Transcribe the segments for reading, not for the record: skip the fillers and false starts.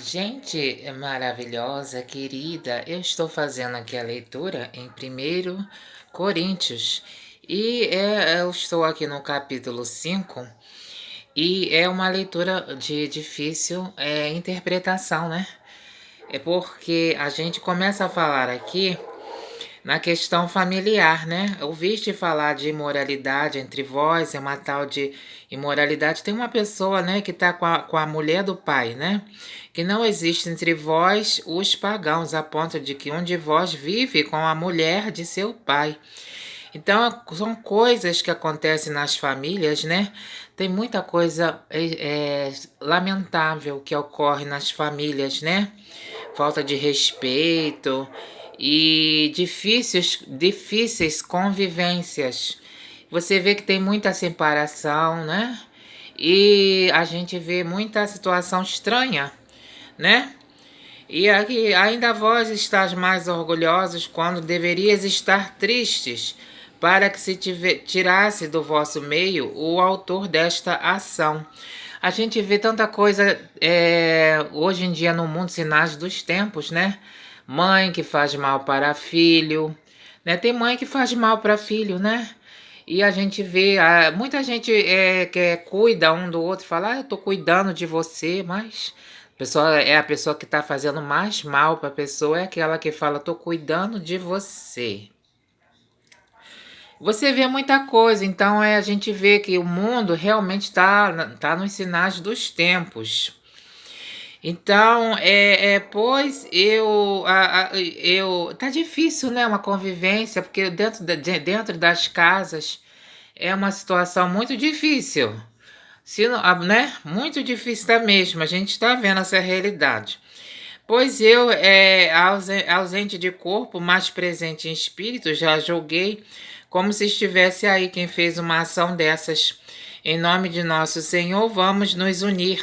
Gente maravilhosa, querida, eu estou fazendo aqui a leitura em 1 Coríntios eu estou aqui no capítulo 5 e é uma leitura de difícil interpretação, né? É porque a gente começa a falar aqui na questão familiar, né? Ouviste falar de imoralidade entre vós, é uma tal de imoralidade. Tem uma pessoa, né, que está com a mulher do pai, né? Que não existe entre vós os pagãos, a ponto de que um de vós vive com a mulher de seu pai. Então, são coisas que acontecem nas famílias, né? Tem muita coisa lamentável que ocorre nas famílias, né? Falta de respeito e difíceis convivências. Você vê que tem muita separação, né? E a gente vê muita situação estranha, né? E aqui ainda vós estáis mais orgulhosos quando deverias estar tristes, para que se tirasse do vosso meio o autor desta ação. A gente vê tanta coisa hoje em dia no mundo, sinais dos tempos, né? Mãe que faz mal para filho, né? Tem mãe que faz mal para filho, né? E a gente vê, muita gente que cuida um do outro, fala, eu tô cuidando de você, mas a pessoa que tá fazendo mais mal para a pessoa é aquela que fala, tô cuidando de você. Você vê muita coisa, então a gente vê que o mundo realmente tá nos sinais dos tempos. Então, pois tá difícil, né, uma convivência, porque dentro das casas é uma situação muito difícil. Se não, né, muito difícil tá mesmo, a gente está vendo essa realidade. Pois eu, ausente de corpo, mas presente em espírito, já julguei como se estivesse aí quem fez uma ação dessas. Em nome de nosso Senhor, vamos nos unir,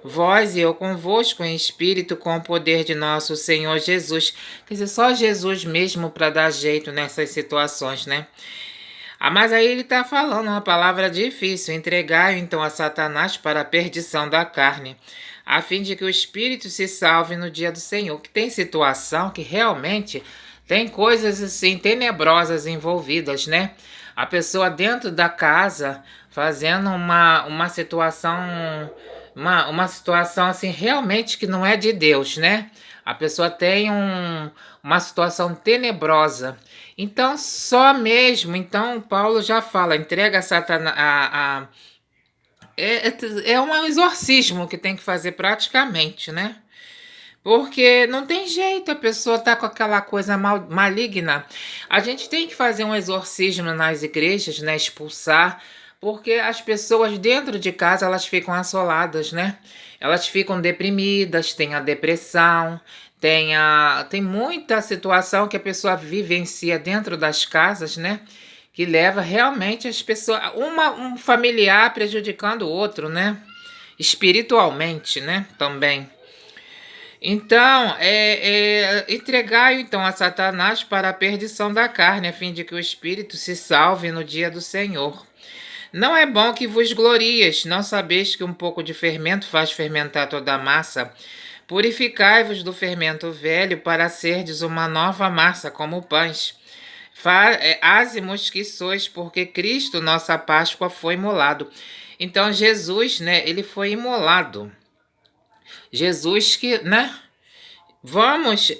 vós e eu convosco em espírito, com o poder de nosso Senhor Jesus. Quer dizer, só Jesus mesmo para dar jeito nessas situações, né? Mas aí ele está falando uma palavra difícil: entregai então a Satanás para a perdição da carne, a fim de que o espírito se salve no dia do Senhor. Que tem situação que realmente tem coisas assim tenebrosas envolvidas, né? A pessoa dentro da casa fazendo uma situação, uma situação assim realmente que não é de Deus, né? A pessoa tem uma situação tenebrosa. Então, só mesmo, então Paulo já fala, entrega a Satanás, é um exorcismo que tem que fazer praticamente, né? Porque não tem jeito, a pessoa tá com aquela coisa maligna. A gente tem que fazer um exorcismo nas igrejas, né? Expulsar, porque as pessoas dentro de casa elas ficam assoladas, né? Elas ficam deprimidas, tem a depressão, tem muita situação que a pessoa vivencia dentro das casas, né? Que leva realmente as pessoas, um familiar prejudicando o outro, né? Espiritualmente, né? Também. Então, entregai então a Satanás para a perdição da carne, a fim de que o espírito se salve no dia do Senhor. Não é bom que vos glorieis, não sabeis que um pouco de fermento faz fermentar toda a massa? Purificai-vos do fermento velho para serdes uma nova massa, como pães. Ázimos que sois, porque Cristo, nossa Páscoa, foi imolado. Então, Jesus, né, ele foi imolado. Jesus que, né? Vamos,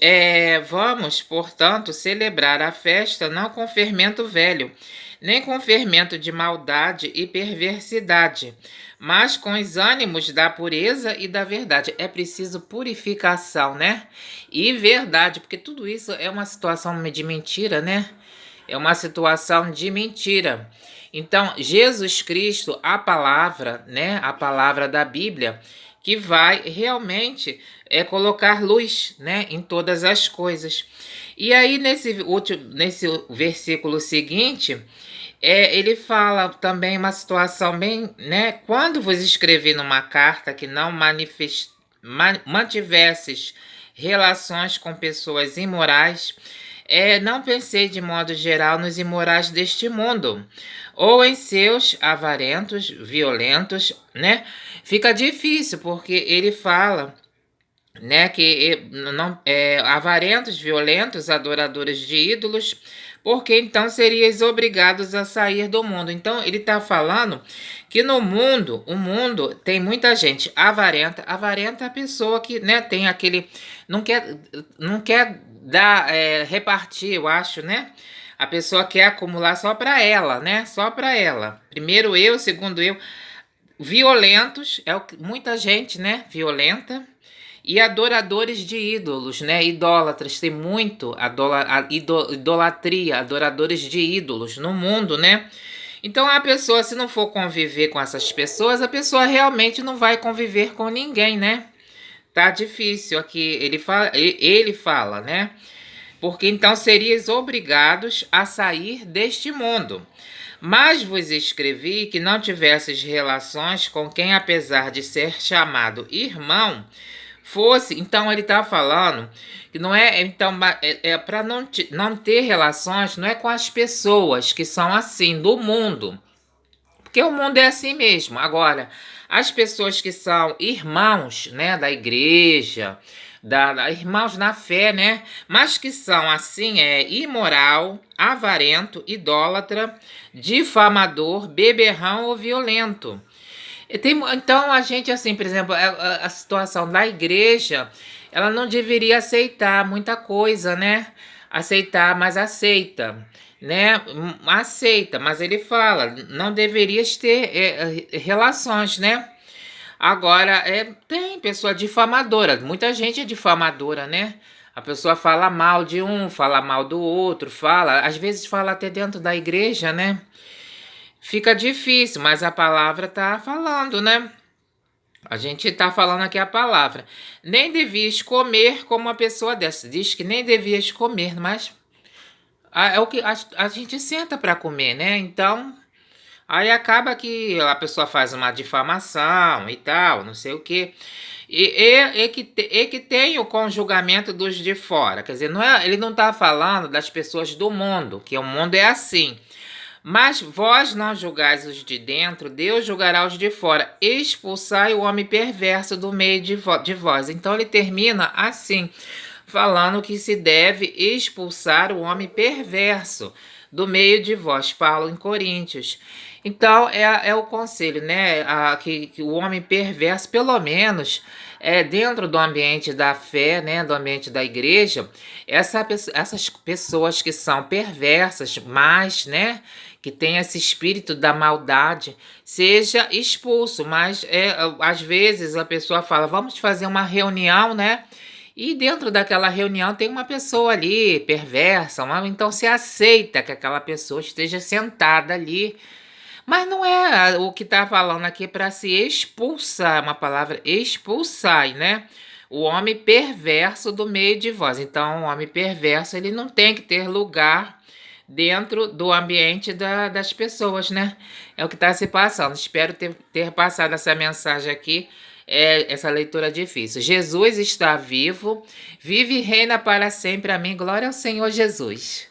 portanto, celebrar a festa não com fermento velho, nem com fermento de maldade e perversidade, mas com os ânimos da pureza e da verdade. É preciso purificação, né? E verdade, porque tudo isso é uma situação de mentira, né? É uma situação de mentira. Então, Jesus Cristo, a palavra, né? A palavra da Bíblia, que vai realmente colocar luz, né, em todas as coisas. E aí, nesse versículo seguinte, ele fala também uma situação bem, né? Quando vos escrevi numa carta que não mantivesses relações com pessoas imorais, não pensei de modo geral nos imorais deste mundo, ou em seus avarentos, violentos, né? Fica difícil, porque ele fala né, que não avarentos, violentos, adoradores de ídolos, porque então serias obrigados a sair do mundo. Então ele está falando que no mundo, o mundo tem muita gente avarenta. Avarenta é a pessoa que, né, tem aquele não quer dar repartir, eu acho, né? A pessoa quer acumular só para ela, né? Só para ela. Primeiro eu, segundo eu. Violentos, é o que muita gente, né? Violenta. E adoradores de ídolos, né? Idólatras, tem muito idolatria, adoradores de ídolos no mundo, né? Então a pessoa, se não for conviver com essas pessoas, a pessoa realmente não vai conviver com ninguém, né? Tá difícil aqui, ele fala, né? Porque então serias obrigados a sair deste mundo. Mas vos escrevi que não tivesses relações com quem, apesar de ser chamado irmão, fosse. Então ele está falando que não é. Então, para não ter relações, não é com as pessoas que são assim, do mundo. Porque o mundo é assim mesmo. Agora, as pessoas que são irmãos, né, da igreja, irmãos na fé, né, mas que são assim, imoral, avarento, idólatra, difamador, beberrão ou violento. Então a gente, assim, por exemplo, a situação da igreja, ela não deveria aceitar muita coisa, né? Aceitar, mas aceita, né? Aceita, mas ele fala, não deverias ter relações, né? Agora, tem pessoa difamadora, muita gente é difamadora, né? A pessoa fala mal de um, fala mal do outro, às vezes fala até dentro da igreja, né? Fica difícil, mas a palavra tá falando, né? A gente tá falando aqui a palavra. Nem devias comer como uma pessoa dessa. Diz que nem devias comer, mas é o que a gente senta para comer, né? Então, aí acaba que a pessoa faz uma difamação e tal, não sei o quê. E que tem o conjugamento dos de fora. Quer dizer, ele não tá falando das pessoas do mundo, que o mundo é assim. Mas vós não julgais os de dentro, Deus julgará os de fora. Expulsai o homem perverso do meio de vós. Então ele termina assim, falando que se deve expulsar o homem perverso do meio de vós. Paulo em Coríntios. Então é o conselho, né? Que o homem perverso, pelo menos, dentro do ambiente da fé, né? Do ambiente da igreja, essas pessoas que são perversas, mas, né? Que tem esse espírito da maldade, seja expulso. Mas às vezes a pessoa fala, vamos fazer uma reunião, né? E dentro daquela reunião tem uma pessoa ali perversa, então se aceita que aquela pessoa esteja sentada ali. Mas não é o que está falando aqui para se expulsar, uma palavra expulsar, né? O homem perverso do meio de vós. Então, o homem perverso, ele não tem que ter lugar dentro do ambiente das pessoas, né? É o que está se passando. Espero ter passado essa mensagem aqui, essa leitura difícil. Jesus está vivo, vive e reina para sempre. Amém. Glória ao Senhor Jesus.